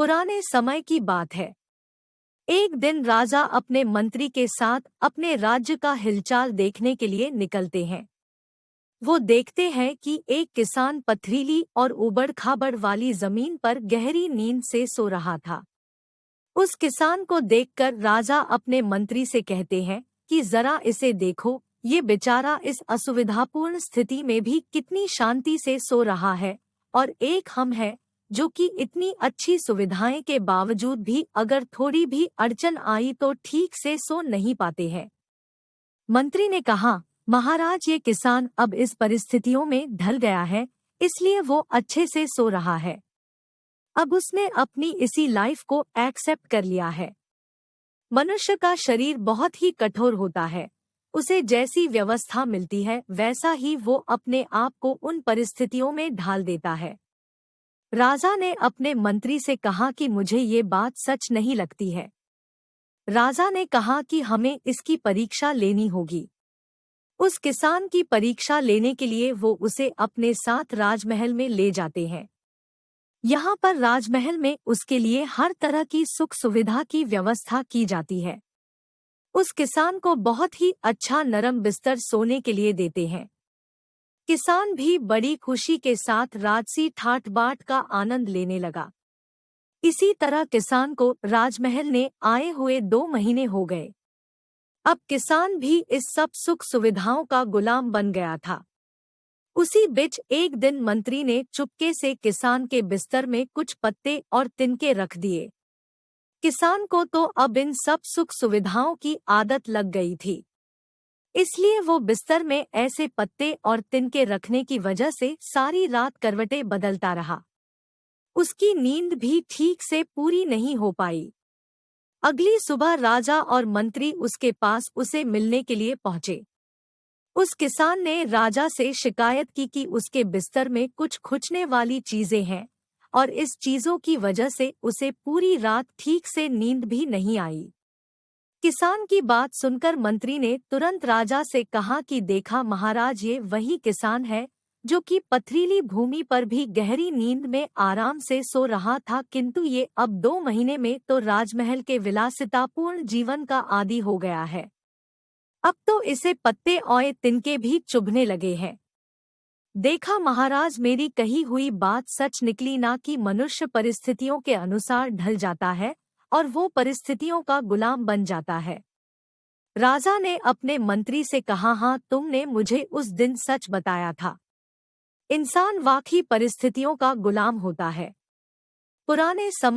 पुराने समय की बात है। एक दिन राजा अपने मंत्री के साथ अपने राज्य का हिलचाल देखने के लिए निकलते हैं। वो देखते हैं कि एक किसान पथरीली और उबड़-खाबड़ वाली जमीन पर गहरी नींद से सो रहा था। उस किसान को देखकर राजा अपने मंत्री से कहते हैं कि जरा इसे देखो, ये बेचारा इस असुविधापूर्ण स्थिति में भी कितनी शांति से सो रहा है, और एक हम है जो कि इतनी अच्छी सुविधाएं के बावजूद भी अगर थोड़ी भी अड़चन आई तो ठीक से सो नहीं पाते हैं। मंत्री ने कहा, महाराज, ये किसान अब इस परिस्थितियों में ढल गया है, इसलिए वो अच्छे से सो रहा है। अब उसने अपनी इसी लाइफ को एक्सेप्ट कर लिया है। मनुष्य का शरीर बहुत ही कठोर होता है। उसे जैसी व्यवस्था मिलती है वैसा ही वो अपने आप को उन परिस्थितियों में ढाल देता है। राजा ने अपने मंत्री से कहा कि मुझे ये बात सच नहीं लगती है। राजा ने कहा कि हमें इसकी परीक्षा लेनी होगी। उस किसान की परीक्षा लेने के लिए वो उसे अपने साथ राजमहल में ले जाते हैं। यहाँ पर राजमहल में उसके लिए हर तरह की सुख सुविधा की व्यवस्था की जाती है। उस किसान को बहुत ही अच्छा नरम बिस्तर सोने के लिए देते हैं। किसान भी बड़ी खुशी के साथ राजसी ठाट बाट का आनंद लेने लगा। इसी तरह किसान को राजमहल ने आए हुए 2 महीने हो गए। अब किसान भी इस सब सुख सुविधाओं का गुलाम बन गया था। उसी बीच एक दिन मंत्री ने चुपके से किसान के बिस्तर में कुछ पत्ते और तिनके रख दिए। किसान को तो अब इन सब सुख सुविधाओं की आदत लग गई थी, इसलिए वो बिस्तर में ऐसे पत्ते और तिनके रखने की वजह से सारी रात करवटें बदलता रहा। उसकी नींद भी ठीक से पूरी नहीं हो पाई। अगली सुबह राजा और मंत्री उसके पास उसे मिलने के लिए पहुंचे। उस किसान ने राजा से शिकायत की कि उसके बिस्तर में कुछ खुजने वाली चीजें हैं और इस चीजों की वजह से उसे पूरी रात ठीक से नींद भी नहीं आई। किसान की बात सुनकर मंत्री ने तुरंत राजा से कहा कि देखा महाराज, ये वही किसान है जो कि पथरीली भूमि पर भी गहरी नींद में आराम से सो रहा था, किंतु ये अब 2 महीने में तो राजमहल के विलासितापूर्ण जीवन का आदी हो गया है। अब तो इसे पत्ते और तिनके भी चुभने लगे हैं। देखा महाराज, मेरी कही हुई बात सच निकली ना कि मनुष्य परिस्थितियों के अनुसार ढल जाता है और वो परिस्थितियों का गुलाम बन जाता है। राजा ने अपने मंत्री से कहा, हाँ, तुमने मुझे उस दिन सच बताया था। इंसान वाकई परिस्थितियों का गुलाम होता है। पुराने समय